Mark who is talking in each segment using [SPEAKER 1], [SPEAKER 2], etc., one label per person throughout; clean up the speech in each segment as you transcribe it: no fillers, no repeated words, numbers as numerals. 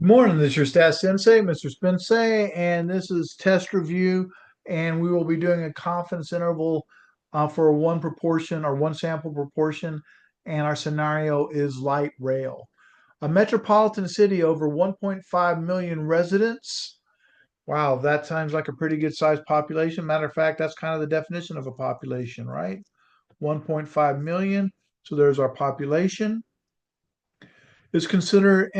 [SPEAKER 1] Good morning, this is your Stat Sensei, Mr. Spensei, and this is test review, and we will be doing a confidence interval for one proportion or one sample proportion, and our scenario is light rail. A metropolitan city over 1.5 million residents. Wow, that sounds like a pretty good sized population. Matter of fact, that's kind of the definition of a population, right? 1.5 million. So there's our population. Is consider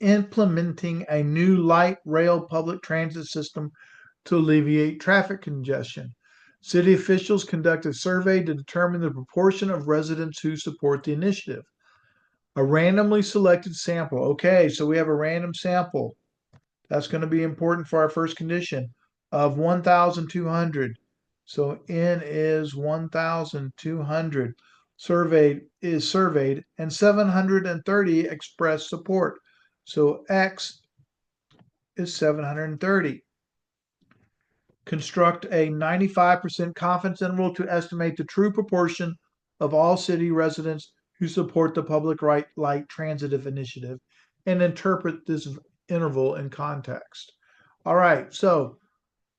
[SPEAKER 1] implementing a new light rail public transit system to alleviate traffic congestion. City officials conduct a survey to determine the proportion of residents who support the initiative. A randomly selected sample. Okay, so we have a random sample. That's going to be important for our first condition of 1,200. So N is 1,200. Surveyed and 730 expressed support. So X is 730. Construct a 95% confidence interval to estimate the true proportion of all city residents who support the public light transitive initiative and interpret this interval in context. All right, so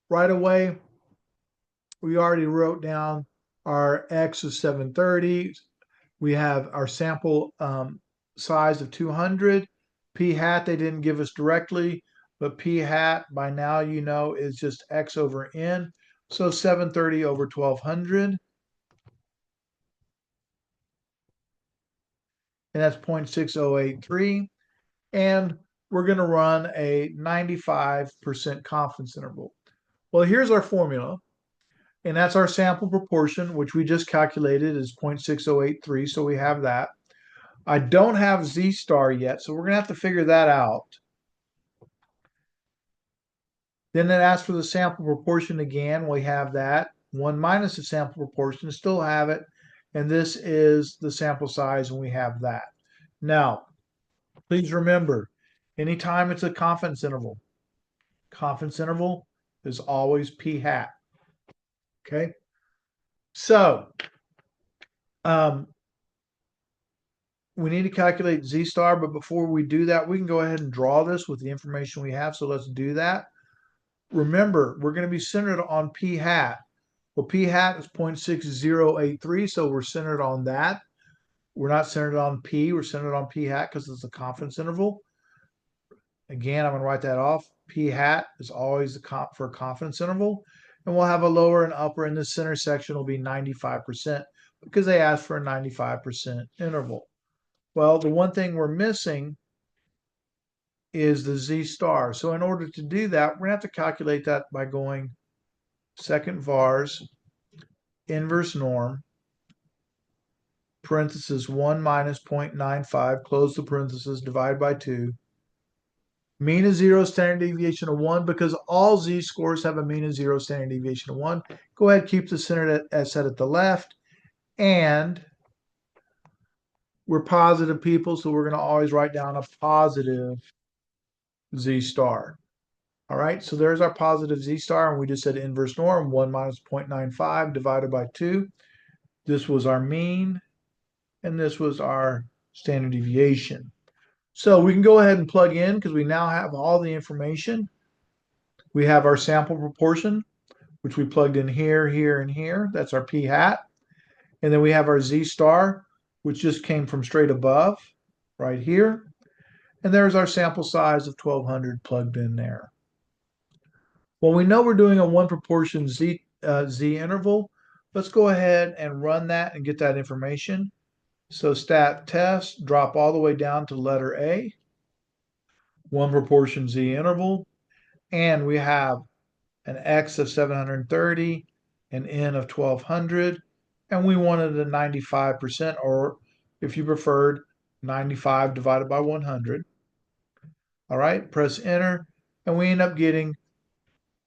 [SPEAKER 1] right away, we already wrote down our X is 730. We have our sample size of 200. P hat, they didn't give us directly, but P hat, by now you know, is just X over N. So 730 over 1200. And that's 0.6083. And we're going to run a 95% confidence interval. Well, here's our formula. And that's our sample proportion, which we just calculated is 0.6083. So we have that. I don't have Z star yet, so we're going to have to figure that out. Then it asks for the sample proportion again. We have that. 1 minus the sample proportion, still have it. And this is the sample size, and we have that. Now, please remember, anytime it's a confidence interval is always P hat. Okay? So, we need to calculate Z star, but before we do that, we can go ahead and draw this with the information we have. So let's do that. Remember, we're going to be centered on P hat. Well, P hat is 0.6083, so we're centered on that. We're not centered on P, we're centered on P hat because it's a confidence interval. Again, I'm going to write that off. P hat is always for a confidence interval. And we'll have a lower and upper, and this center section will be 95% because they asked for a 95% interval. Well, the one thing we're missing is the Z star. So in order to do that, we're going to have to calculate that by going second vars, inverse norm, parenthesis 1 minus 0.95, close the parenthesis, divide by 2. Mean of 0, standard deviation of 1, because all Z scores have a mean of 0, standard deviation of 1. Go ahead, keep the center set at the left. And we're positive people, so we're going to always write down a positive Z star. All right, so there's our positive Z star, and we just said inverse norm, 1 minus 0.95 divided by 2. This was our mean, and this was our standard deviation. So we can go ahead and plug in because we now have all the information. We have our sample proportion, which we plugged in here, here, and here. That's our P hat. And then we have our Z star, which just came from straight above, right here. And there's our sample size of 1200 plugged in there. Well, we know we're doing a one proportion Z interval. Let's go ahead and run that and get that information. So stat test, drop all the way down to letter A, one proportion Z interval, and we have an X of 730, an N of 1200, and we wanted a 95%, or if you preferred, 95 divided by 100. All right, press enter, and we end up getting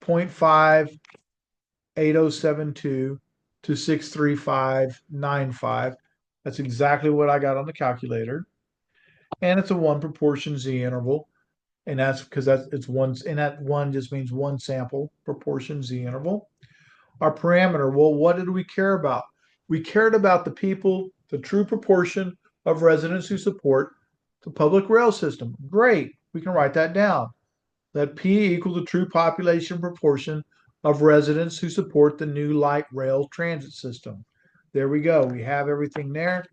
[SPEAKER 1] 0.58072 to 63595. That's exactly what I got on the calculator. And it's a one proportion Z interval. And that's because it's one, and that one just means one sample proportion Z interval. Our parameter, well, what did we care about? We cared about the true proportion of residents who support the public rail system. Great. we can write that down. Let P equal the true population proportion of residents who support the new light rail transit system. There we go. We have everything there.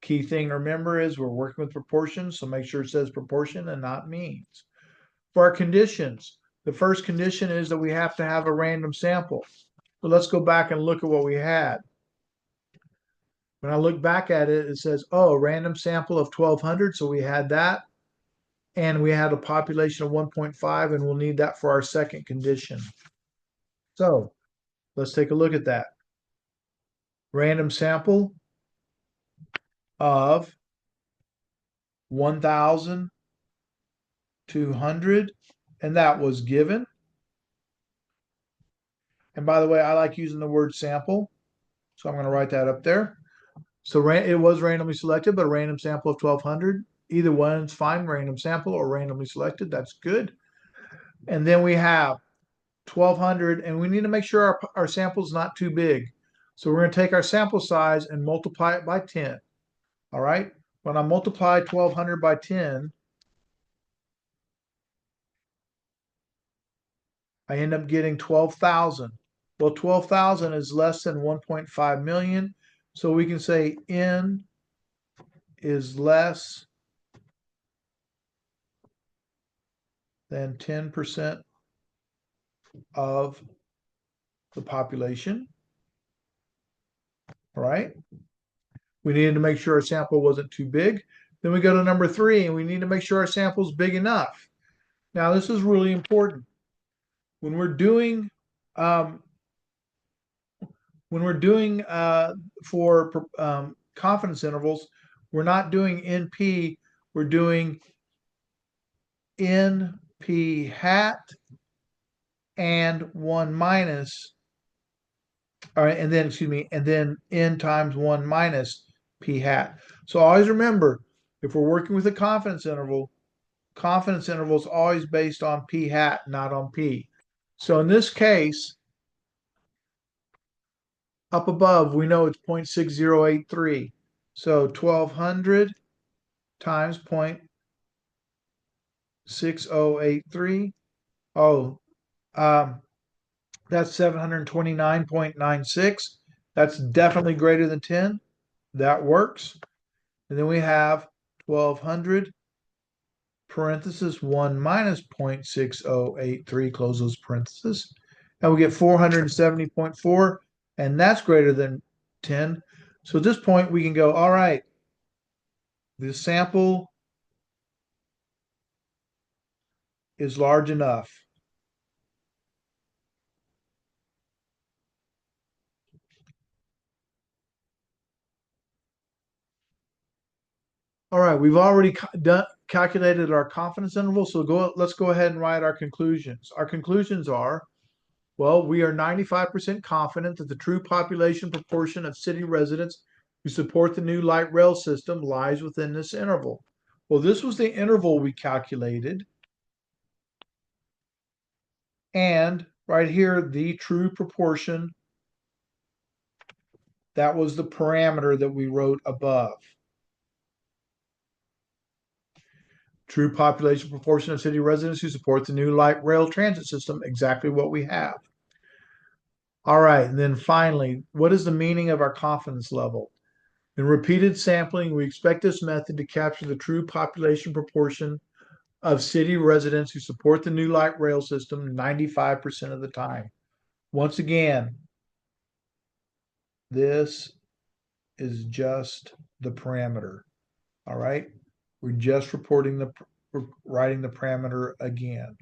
[SPEAKER 1] Key thing to remember is we're working with proportions, so make sure it says proportion and not means. For our conditions, the first condition is that we have to have a random sample. But let's go back and look at what we had. When I look back at it, it says, oh, a random sample of 1,200, so we had that. And we had a population of 1.5, and we'll need that for our second condition. So let's take a look at that. Random sample of 1,200, and that was given. And by the way, I like using the word sample, so I'm going to write that up there. So it was randomly selected, but a random sample of 1,200. Either one's fine, random sample or randomly selected. That's good. And then we have 1,200, and we need to make sure our sample is not too big. So we're going to take our sample size and multiply it by 10. All right. When I multiply 1,200 by 10, I end up getting 12,000. Well, 12,000 is less than 1.5 million. So we can say N is less than 10% of the population. All right. We needed to make sure our sample wasn't too big. Then we go to number 3, and we need to make sure our sample is big enough. Now, this is really important. When we're doing for confidence intervals, we're not doing NP, we're doing NP hat and 1 minus, all right, and then, excuse me, and then N times 1 minus P hat. So always remember, if we're working with a confidence interval is always based on P hat, not on P. So in this case, up above, we know it's 0.6083. So 1,200 times 0.6083. Oh, that's 729.96. That's definitely greater than 10. That works. And then we have 1,200 parenthesis 1 minus 0.6083, close those parentheses. And we get 470.4, and that's greater than 10. So at this point, we can go, all right, the sample is large enough. All right, we've already calculated our confidence interval, so let's go ahead and write our conclusions. Our conclusions are, well, we are 95% confident that the true population proportion of city residents who support the new light rail system lies within this interval. Well, this was the interval we calculated. And right here, the true proportion, that was the parameter that we wrote above. True population proportion of city residents who support the new light rail transit system, exactly what we have. All right, and then finally, what is the meaning of our confidence level? In repeated sampling, we expect this method to capture the true population proportion of city residents who support the new light rail system 95% of the time. Once again, this is just the parameter. All right, we're just writing the parameter again.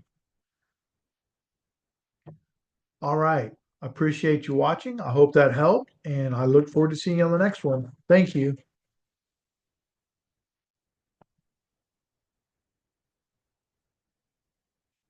[SPEAKER 1] All right, I appreciate you watching. I hope that helped, and I look forward to seeing you on the next one. Thank you.